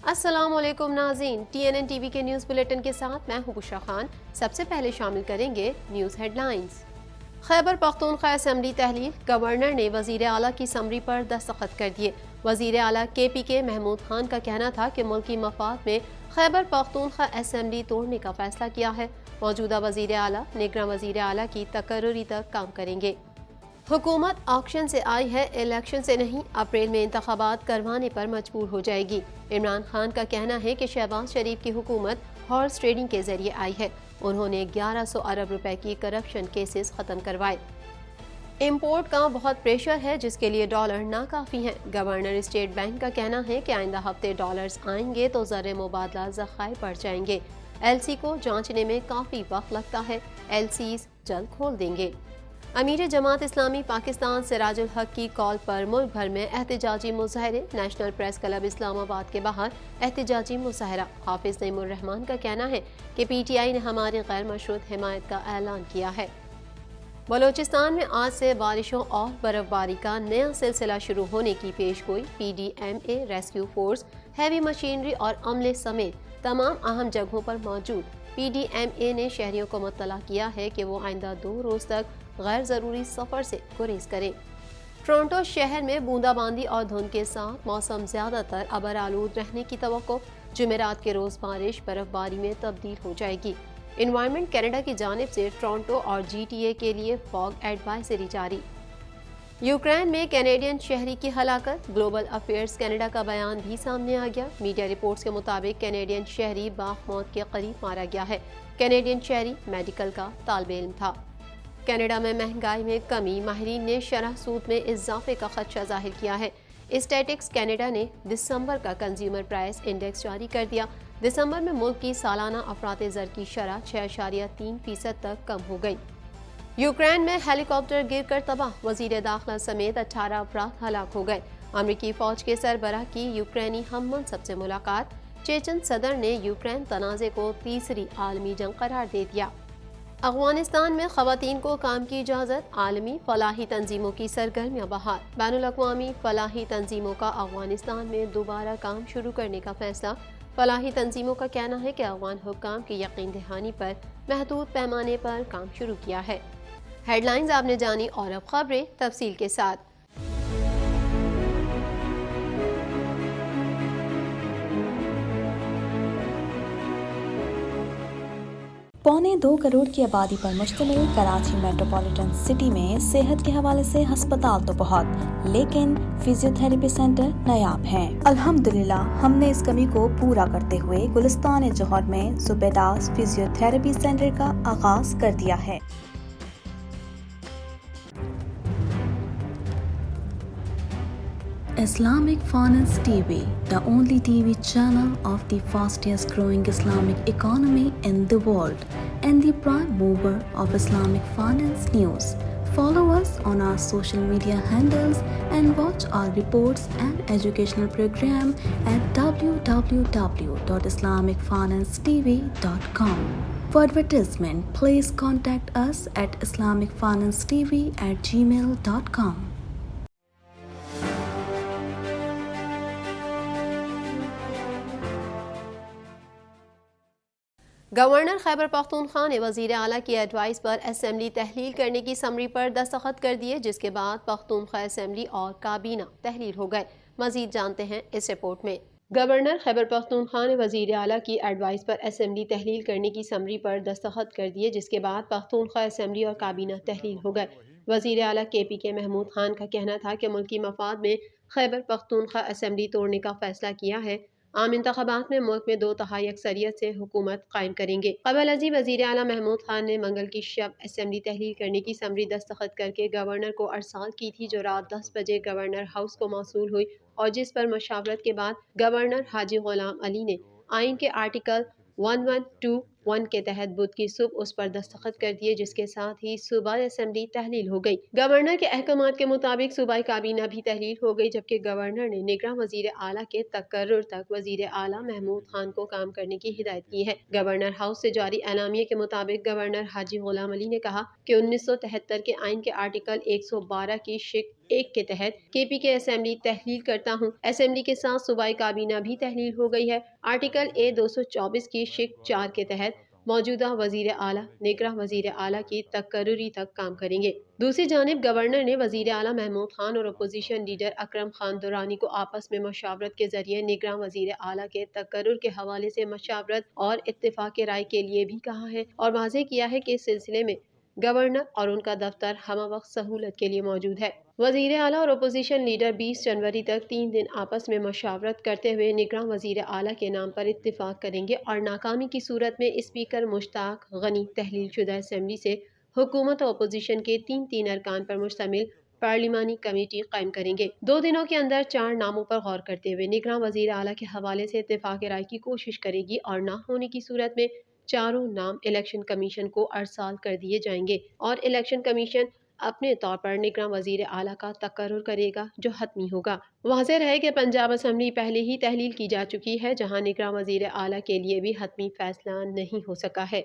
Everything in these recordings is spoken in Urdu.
السلام علیکم ناظرین، TNN ٹی وی کے نیوز بلیٹن کے ساتھ میں ہوں بشرا خان۔ سب سے پہلے شامل کریں گے news head lines. Khyber Pakhtunkhwa assembly تحلیل، گورنر نے وزیر اعلیٰ کی سمری پر دستخط کر دیے۔ وزیر اعلیٰ KPK محمود خان کا کہنا تھا کہ ملکی مفاد میں خیبر پختونخوا اسمبلی توڑنے کا فیصلہ کیا ہے۔ موجودہ وزیر اعلیٰ نگراں وزیر اعلیٰ کی تقرری تک کام کریں گے۔ حکومت آکشن سے آئی ہے، الیکشن سے نہیں، اپریل میں انتخابات کروانے پر مجبور ہو جائے گی۔ عمران خان کا کہنا ہے کہ شہباز شریف کی حکومت ہارس ٹریڈنگ کے ذریعے آئی ہے، انہوں نے 1100 ارب روپے کی کرپشن کیسز ختم کروائے۔ امپورٹ کا بہت پریشر ہے جس کے لیے ڈالر ناکافی ہیں۔ گورنر اسٹیٹ بینک کا کہنا ہے کہ آئندہ ہفتے ڈالرز آئیں گے تو زر مبادلہ ذخائر بڑھ جائیں گے۔ LC کو جانچنے میں کافی وقت لگتا ہے، LCs جلد کھول دیں گے۔ امیر جماعت اسلامی پاکستان سراج الحق کی کال پر ملک بھر میں احتجاجی مظاہرے، نیشنل پریس کلب اسلام آباد کے باہر احتجاجی مظاہرہ۔ حافظ نعیم الرحمان کا کہنا ہے کہ PTI نے ہماری غیر مشروط حمایت کا اعلان کیا ہے۔ بلوچستان میں آج سے بارشوں اور برف باری کا نیا سلسلہ شروع ہونے کی پیش گوئی۔ PDMA rescue force, heavy machinery اور عملے سمیت تمام اہم جگہوں پر موجود۔ PDMA نے شہریوں کو مطلع کیا ہے کہ وہ آئندہ 2 روز تک غیر ضروری سفر سے گریز کریں۔ ٹورنٹو شہر میں بوندا باندی اور دھند کے ساتھ موسم زیادہ تر ابر آلود رہنے کی توقع۔ جمعرات کے روز بارش برف باری میں تبدیل ہو جائے گی۔ انوائرمنٹ کینیڈا کی جانب سے ٹورنٹو اور GTA کے لیے فاگ ایڈوائزری جاری۔ یوکرین میں کینیڈین شہری کی ہلاکت، گلوبل افیئرز کینیڈا کا بیان بھی سامنے آ گیا۔ میڈیا رپورٹس کے مطابق کینیڈین شہری باغ موت کے قریب مارا گیا ہے۔ کینیڈین شہری میڈیکل کا طالب علم تھا۔ کینیڈا میں مہنگائی میں کمی، ماہرین نے شرح سود میں اضافے کا خدشہ ظاہر کیا ہے۔ اسٹیٹکس کینیڈا نے دسمبر کا کنزیومر پرائس انڈیکس جاری کر دیا۔ دسمبر میں ملک کی سالانہ افراط زر کی شرح 6.3% تک کم ہو گئی۔ یوکرین میں ہیلی کاپٹر گر کر تباہ، وزیر داخلہ سمیت 18 افراد ہلاک ہو گئے۔ امریکی فوج کے سربراہ کی یوکرینی ہم منصب سے ملاقات، چیچن صدر نے یوکرین تنازع کو تیسری عالمی جنگ قرار دے دیا۔ افغانستان میں خواتین کو کام کی اجازت، عالمی فلاحی تنظیموں کی سرگرمیاں بحال۔ بین الاقوامی فلاحی تنظیموں کا افغانستان میں دوبارہ کام شروع کرنے کا فیصلہ۔ فلاحی تنظیموں کا کہنا ہے کہ افغان حکام کی یقین دہانی پر محدود پیمانے پر کام شروع کیا ہے۔ ہیڈ لائنز آپ نے جانی اور اب خبریں تفصیل کے ساتھ۔ 1.25 کروڑ کی آبادی پر مشتمل کراچی میٹروپولیٹن سٹی میں صحت کے حوالے سے ہسپتال تو بہت، لیکن فزیو تھراپی سینٹر نایاب ہیں۔ الحمدللہ ہم نے اس کمی کو پورا کرتے ہوئے گلستان جوہر میں زبیداس فزیو تھراپی سینٹر کا آغاز کر دیا ہے۔ Islamic Finance TV, the only TV channel of the fastest growing Islamic economy in the world and the prime mover of Islamic finance news. Follow us on our social media handles and watch our reports and educational program at www.islamicfinancetv.com. For advertisement, please contact us at islamicfinancetv@gmail.com. Governor Khyber Pakhtunkhwa نے وزیر اعلیٰ کی ایڈوائس پر اسمبلی تحلیل کرنے کی سمری پر دستخط کر دیے، جس کے بعد پختونخوا اسمبلی اور کابینہ تحلیل ہو گئے۔ مزید جانتے ہیں اس رپورٹ میں۔ گورنر خیبر پختونخوا نے وزیر اعلیٰ کی ایڈوائس پر اسمبلی تحلیل کرنے کی سمری پر دستخط کر دیے، جس کے بعد پختونخوا اسمبلی اور کابینہ تحلیل ہو گئے۔ وزیر اعلیٰ KPK محمود خان کا کہنا تھا کہ ملکی مفاد میں خیبر پختونخوا اسمبلی توڑنے کا فیصلہ کیا ہے، عام انتخابات میں ملک میں 2/3 اکثریت سے حکومت قائم کریں گے۔ قبل ازیں وزیر اعلیٰ محمود خان نے منگل کی شب اسمبلی تحلیل کرنے کی سمری دستخط کر کے گورنر کو ارسال کی تھی، جو رات 10 بجے گورنر ہاؤس کو موصول ہوئی اور جس پر مشاورت کے بعد گورنر حاجی غلام علی نے آئین کے آرٹیکل 1121 کے تحت بدھ کی صبح اس پر دستخط کر دیے، جس کے ساتھ ہی صوبائی اسمبلی تحلیل ہو گئی۔ گورنر کے احکامات کے مطابق صوبائی کابینہ بھی تحلیل ہو گئی، جبکہ گورنر نے نگراں وزیر اعلیٰ کے تقرر تک وزیر اعلیٰ محمود خان کو کام کرنے کی ہدایت کی ہے۔ گورنر ہاؤس سے جاری اعلامیے کے مطابق گورنر حاجی غلام علی نے کہا کہ 1973 کے آئین کے آرٹیکل 112 کی شق 1 کے تحت KPK اسمبلی تحلیل کرتا ہوں۔ اسمبلی کے ساتھ صوبائی کابینہ بھی تحلیل ہو گئی ہے۔ آرٹیکل A 224 کی شق 4 کے تحت موجودہ وزیر اعلیٰ نگراں وزیر اعلیٰ کی تقرری تک کام کریں گے۔ دوسری جانب گورنر نے وزیر اعلیٰ محمود خان اور اپوزیشن لیڈر اکرم خان درانی کو آپس میں مشاورت کے ذریعے نگراں وزیر اعلیٰ کے تقرر کے حوالے سے مشاورت اور اتفاق رائے کے لیے بھی کہا ہے اور واضح کیا ہے کہ اس سلسلے میں گورنر اور ان کا دفتر ہمہ وقت سہولت کے لیے موجود ہے۔ وزیر اعلیٰ اور اپوزیشن لیڈر 20 جنوری تک 3 دن آپس میں مشاورت کرتے ہوئے نگراں وزیر اعلیٰ کے نام پر اتفاق کریں گے اور ناکامی کی صورت میں اسپیکر مشتاق غنی تحلیل شدہ اسمبلی سے حکومت اور اپوزیشن کے 3 ارکان پر مشتمل پارلیمانی کمیٹی قائم کریں گے۔ 2 دنوں کے اندر 4 ناموں پر غور کرتے ہوئے نگراں وزیر اعلیٰ کے حوالے سے اتفاق رائے کی کوشش کرے گی اور نہ ہونے کی صورت میں 4 نام الیکشن کمیشن کو ارسال کر دیے جائیں گے اور الیکشن کمیشن اپنے طور پر نگراں وزیر اعلیٰ کا تقرر کرے گا جو حتمی ہوگا۔ واضح رہے کہ پنجاب اسمبلی پہلے ہی تحلیل کی جا چکی ہے جہاں نگراں وزیر اعلیٰ کے لیے بھی حتمی فیصلہ نہیں ہو سکا ہے۔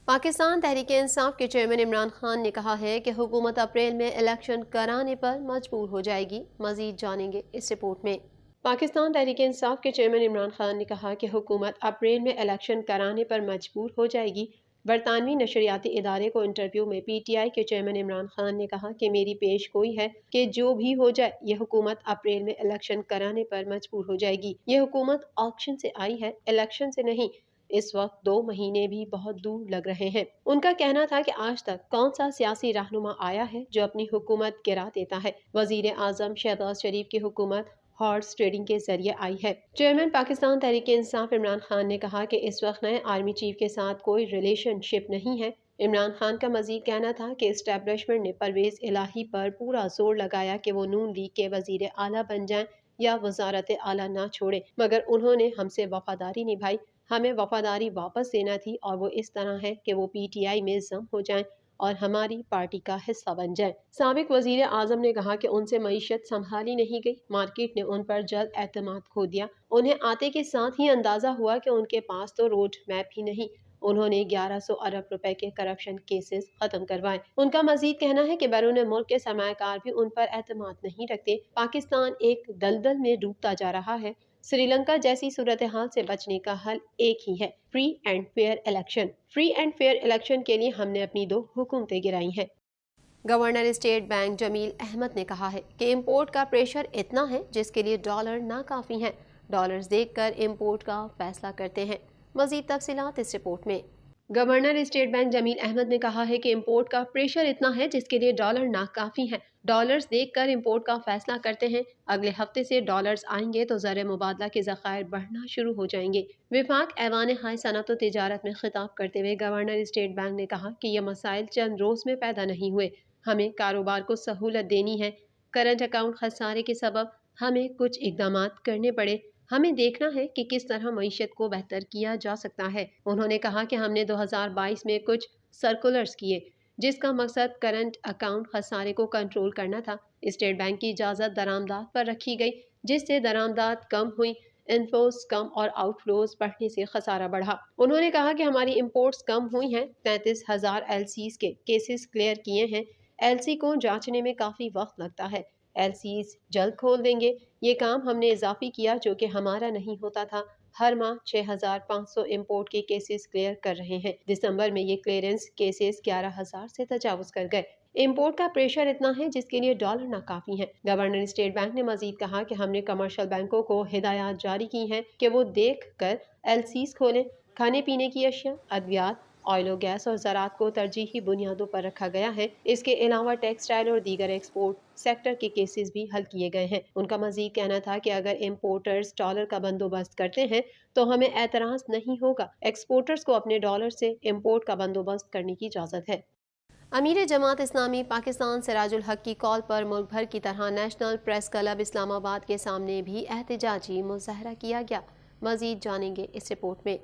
پاکستان تحریک انصاف کے چیئرمین عمران خان نے کہا ہے کہ حکومت اپریل میں الیکشن کرانے پر مجبور ہو جائے گی۔ مزید جانیں گے اس رپورٹ میں۔ پاکستان تحریک انصاف کے چیئرمین عمران خان نے کہا کہ حکومت اپریل میں الیکشن کرانے پر مجبور ہو جائے گی۔ برطانوی نشریاتی ادارے کو انٹرویو میں PTI کے چیئرمین عمران خان نے کہا کہ میری پیش گوئی ہے کہ جو بھی ہو جائے یہ حکومت اپریل میں الیکشن کرانے پر مجبور ہو جائے گی۔ یہ حکومت آکشن سے آئی ہے، الیکشن سے نہیں۔ اس وقت 2 مہینے بھی بہت دور لگ رہے ہیں۔ ان کا کہنا تھا کہ آج تک کون سا سیاسی رہنما آیا ہے جو اپنی حکومت گرا دیتا ہے۔ وزیر اعظم شہباز شریف کی حکومت ہارس ٹریڈنگ کے ذریعے آئی ہے۔ چیئرمین پاکستان تحریک انصاف عمران خان نے کہا کہ اس وقت نئے آرمی چیف کے ساتھ کوئی ریلیشن شپ نہیں ہے۔ عمران خان کا مزید کہنا تھا کہ اسٹیبلشمنٹ نے پرویز الہی پر پورا زور لگایا کہ وہ نون لیگ کے وزیر اعلیٰ بن جائیں یا وزارت اعلیٰ نہ چھوڑیں، مگر انہوں نے ہم سے وفاداری نبھائی۔ ہمیں وفاداری واپس دینا تھی اور وہ اس طرح ہے کہ وہ PTI میں ضم ہو جائیں اور ہماری پارٹی کا حصہ بن جائیں۔ سابق وزیر اعظم نے کہا کہ ان سے معیشت سنبھالی نہیں گئی، مارکیٹ نے ان پر جلد اعتماد کھو دیا۔ انہیں آتے کے ساتھ ہی اندازہ ہوا کہ ان کے پاس تو روڈ میپ ہی نہیں۔ انہوں نے 1100 ارب روپے کے کرپشن کیسز ختم کروائے۔ ان کا مزید کہنا ہے کہ بیرون ملک کے سرمایہ کار بھی ان پر اعتماد نہیں رکھتے۔ پاکستان ایک دلدل میں ڈوبتا جا رہا ہے۔ سری لنکا جیسی صورتحال سے بچنے کا حل ایک ہی ہے، free and fair election. Free and fair election کے لیے ہم نے اپنی 2 حکومتیں گرائی ہیں۔ Governor state bank Jamil Ahmad نے کہا ہے کہ امپورٹ کا پریشر اتنا ہے جس کے لیے ڈالر ناکافی ہیں، ڈالرز دیکھ کر امپورٹ کا فیصلہ کرتے ہیں۔ مزید تفصیلات اس رپورٹ میں۔ Governor state bank Jamil Ahmad نے کہا ہے کہ امپورٹ کا پریشر اتنا ہے جس کے لیے ڈالر ناکافی ہیں، ڈالرز دیکھ کر امپورٹ کا فیصلہ کرتے ہیں۔ اگلے ہفتے سے ڈالرز آئیں گے تو زر مبادلہ کے ذخائر بڑھنا شروع ہو جائیں گے۔ وفاق ایوان ہائے صنعت و تجارت میں خطاب کرتے ہوئے گورنر اسٹیٹ بینک نے کہا کہ یہ مسائل چند روز میں پیدا نہیں ہوئے، ہمیں کاروبار کو سہولت دینی ہے۔ کرنٹ اکاؤنٹ خسارے کے سبب ہمیں کچھ اقدامات کرنے پڑے، ہمیں دیکھنا ہے کہ کس طرح معیشت کو بہتر کیا جا سکتا ہے۔ انہوں نے کہا کہ ہم نے 2022 میں کچھ سرکولرز کیے جس کا مقصد کرنٹ اکاؤنٹ خسارے کو کنٹرول کرنا تھا۔ اسٹیٹ بینک کی اجازت درآمدات پر رکھی گئی جس سے درآمدات کم ہوئی، انفلوز کم اور آؤٹ فلوز بڑھنے سے خسارہ بڑھا۔ انہوں نے کہا کہ ہماری امپورٹس کم ہوئی ہیں، 33,000 LCs کے کیسز کلیئر کیے ہیں۔ LC کو جانچنے میں کافی وقت لگتا ہے، LCs جلد کھول دیں گے۔ یہ کام ہم نے اضافی کیا جو کہ ہمارا نہیں ہوتا تھا۔ ہر ماہ 6,500 امپورٹ کے کیسز کلیئر کر رہے ہیں۔ دسمبر میں یہ کلیئرنس کیسز 11,000 سے تجاوز کر گئے۔ امپورٹ کا پریشر اتنا ہے جس کے لیے ڈالر ناکافی ہیں۔ گورنر اسٹیٹ بینک نے مزید کہا کہ ہم نے کمرشل بینکوں کو ہدایات جاری کی ہیں کہ وہ دیکھ کر LCs کھولیں۔ کھانے پینے کی اشیاء، ادویات، آئل و گیس اور زراعت کو ترجیحی بنیادوں پر رکھا گیا ہے۔ اس کے علاوہ ٹیکسٹائل اور دیگر ایکسپورٹ سیکٹر کے کیسز بھی حل کیے گئے ہیں۔ ان کا مزید کہنا تھا کہ اگر امپورٹرز ڈالر کا بندوبست کرتے ہیں تو ہمیں اعتراض نہیں ہوگا، ایکسپورٹرز کو اپنے ڈالر سے امپورٹ کا بندوبست کرنے کی اجازت ہے۔ امیر جماعت اسلامی پاکستان سراج الحق کی کال پر ملک بھر کی طرح نیشنل پریس کلب اسلام آباد کے سامنے بھی احتجاجی مظاہرہ کیا گیا۔ مزید جانیں گے اس رپورٹ میں۔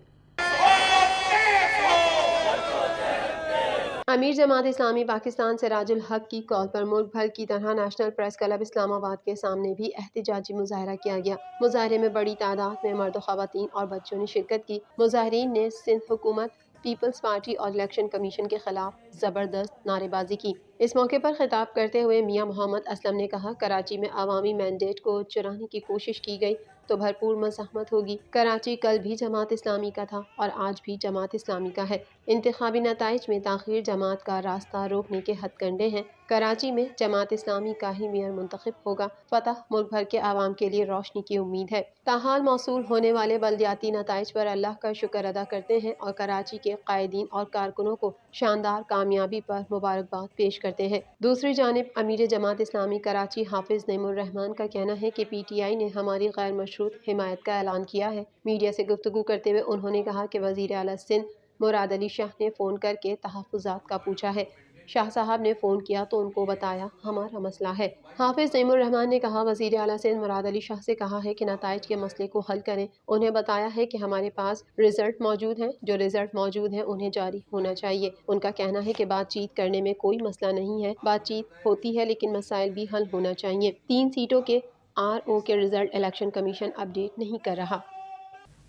امیر جماعت اسلامی پاکستان سراج الحق کی کال پر ملک بھر کی طرح نیشنل پریس کلب اسلام آباد کے سامنے بھی احتجاجی مظاہرہ کیا گیا۔ مظاہرے میں بڑی تعداد میں مرد و خواتین اور بچوں نے شرکت کی۔ مظاہرین نے سندھ حکومت، پیپلز پارٹی اور الیکشن کمیشن کے خلاف زبردست نعرے بازی کی۔ اس موقع پر خطاب کرتے ہوئے میاں محمد اسلم نے کہا، کراچی میں عوامی مینڈیٹ کو چرانے کی کوشش کی گئی تو بھرپور مزاحمت ہوگی۔ کراچی کل بھی جماعت اسلامی کا تھا اور آج بھی جماعت اسلامی کا ہے۔ انتخابی نتائج میں تاخیر جماعت کا راستہ روکنے کے ہتھ کنڈے ہیں۔ کراچی میں جماعت اسلامی کا ہی میئر منتخب ہوگا۔ فتح ملک بھر کے عوام کے لیے روشنی کی امید ہے۔ تاحال موصول ہونے والے بلدیاتی نتائج پر اللہ کا شکر ادا کرتے ہیں اور کراچی کے قائدین اور کارکنوں کو شاندار کامیابی پر مبارکباد پیش کرتے ہیں۔ دوسری جانب امیر جماعت اسلامی کراچی حافظ نعیم الرحمان کا کہنا ہے کہ پی ٹی آئی نے ہماری غیر مشروط حمایت کا اعلان کیا ہے۔ میڈیا سے گفتگو کرتے ہوئے انہوں نے کہا کہ وزیر اعلیٰ سندھ مراد علی شاہ نے فون کر کے تحفظات کا پوچھا ہے۔ شاہ صاحب نے فون کیا تو ان کو بتایا ہمارا مسئلہ ہے۔ حافظ نعیم الرحمان نے کہا، وزیر اعلیٰ سندھ مراد علی شاہ سے کہا ہے کہ نتائج کے مسئلے کو حل کریں۔ انہیں بتایا ہے کہ ہمارے پاس رزلٹ موجود ہیں، جو رزلٹ موجود ہیں انہیں جاری ہونا چاہیے۔ ان کا کہنا ہے کہ بات چیت کرنے میں کوئی مسئلہ نہیں ہے، بات چیت ہوتی ہے لیکن مسائل بھی حل ہونا چاہیے۔ 3 سیٹوں کے RO کے رزلٹ الیکشن کمیشن اپ ڈیٹ نہیں کر رہا۔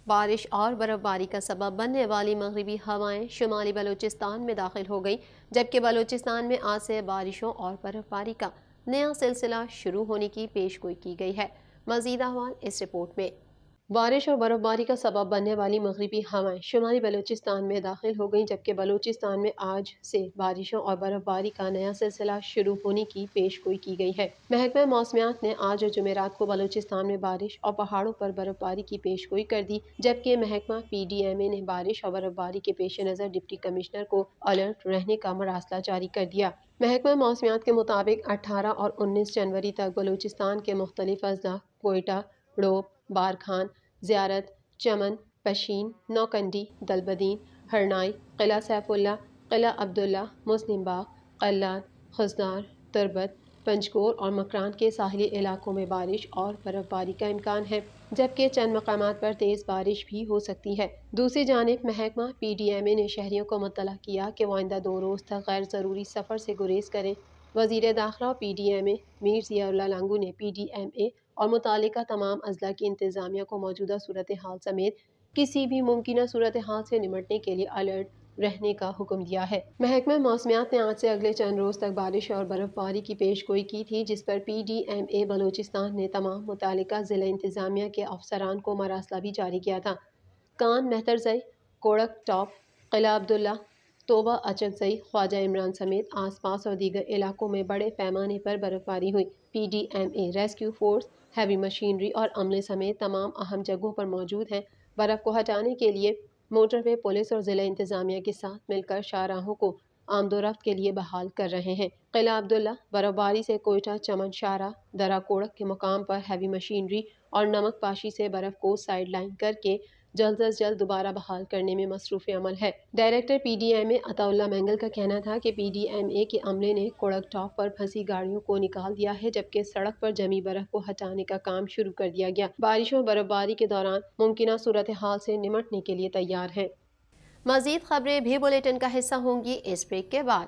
بارش اور برف باری کا سبب بننے والی مغربی ہوائیں شمالی بلوچستان میں داخل ہو گئی، جبکہ بلوچستان میں آج سے بارشوں اور برف باری کا نیا سلسلہ شروع ہونے کی پیش گوئی کی گئی ہے۔ مزید احوال اس رپورٹ میں۔ بارش اور برف باری کا سبب بننے والی مغربی ہوائیں شمالی بلوچستان میں داخل ہو گئیں، جبکہ بلوچستان میں آج سے بارشوں اور برف باری کا نیا سلسلہ شروع ہونے کی پیش گوئی کی گئی ہے۔ محکمہ موسمیات نے آج اور جمعرات کو بلوچستان میں بارش اور پہاڑوں پر برف باری کی پیش گوئی کر دی، جبکہ محکمہ PDMA نے بارش اور برف باری کے پیش نظر ڈپٹی کمشنر کو الرٹ رہنے کا مراسلہ جاری کر دیا۔ محکمہ موسمیات کے مطابق 18 اور 19 جنوری تک بلوچستان کے مختلف اضلاع کوئٹہ، ڑوب، بارکھان، زیارت، چمن، پشین، نوکنڈی، دلبدین، ہرنائی، قلعہ سیف اللہ، قلعہ عبداللہ، مسلم باغ، قلات، خزدار، تربت، پنجگور اور مکران کے ساحلی علاقوں میں بارش اور برف باری کا امکان ہے، جبکہ چند مقامات پر تیز بارش بھی ہو سکتی ہے۔ دوسری جانب محکمہ PDMA نے شہریوں کو مطلع کیا کہ وہ آئندہ 2 روز تک غیر ضروری سفر سے گریز کریں۔ وزیر داخلہ اور PDMA میر ضیاء اللہ لنگو نے PDMA اور متعلقہ تمام اضلاع کی انتظامیہ کو موجودہ صورتحال سمیت کسی بھی ممکنہ صورتحال سے نمٹنے کے لیے الرٹ رہنے کا حکم دیا ہے۔ محکمہ موسمیات نے آج سے اگلے چند روز تک بارش اور برف باری کی پیش گوئی کی تھی، جس پر PDMA بلوچستان نے تمام متعلقہ ضلع انتظامیہ کے افسران کو مراسلہ بھی جاری کیا تھا۔ کان مہترزئی، کوڑک ٹاپ، قلعہ عبداللہ، توبہ اچکزئی، خواجہ عمران سمیت آس پاس اور دیگر علاقوں میں بڑے پیمانے پر برف باری ہوئی۔ PDMA rescue force, heavy machinery اور عملے سمیت تمام اہم جگہوں پر موجود ہیں۔ برف کو ہٹانے کے لیے موٹر وے پولیس اور ضلع انتظامیہ کے ساتھ مل کر شاہراہوں کو آمد و رفت کے لیے بحال کر رہے ہیں۔ قلعہ عبداللہ، برف باری سے کوئٹہ چمن شاہراہ درہ کوڑک کے مقام پر ہیوی مشینری اور نمک پاشی سے برف کو سائیڈ لائن کر کے جلد از جلد دوبارہ بحال کرنے میں مصروف عمل ہے۔ ڈائریکٹر PDMA عطا اللہ مینگل کا کہنا تھا کہ PDMA کے عملے نے کوڑک ٹاپ پر پھنسی گاڑیوں کو نکال دیا ہے، جبکہ سڑک پر جمی برف کو ہٹانے کا کام شروع کر دیا گیا۔ بارشوں اور برف باری کے دوران ممکنہ صورتحال سے نمٹنے کے لیے تیار ہیں۔ مزید خبریں بھی بلیٹن کا حصہ ہوں گی اس بریک کے بعد۔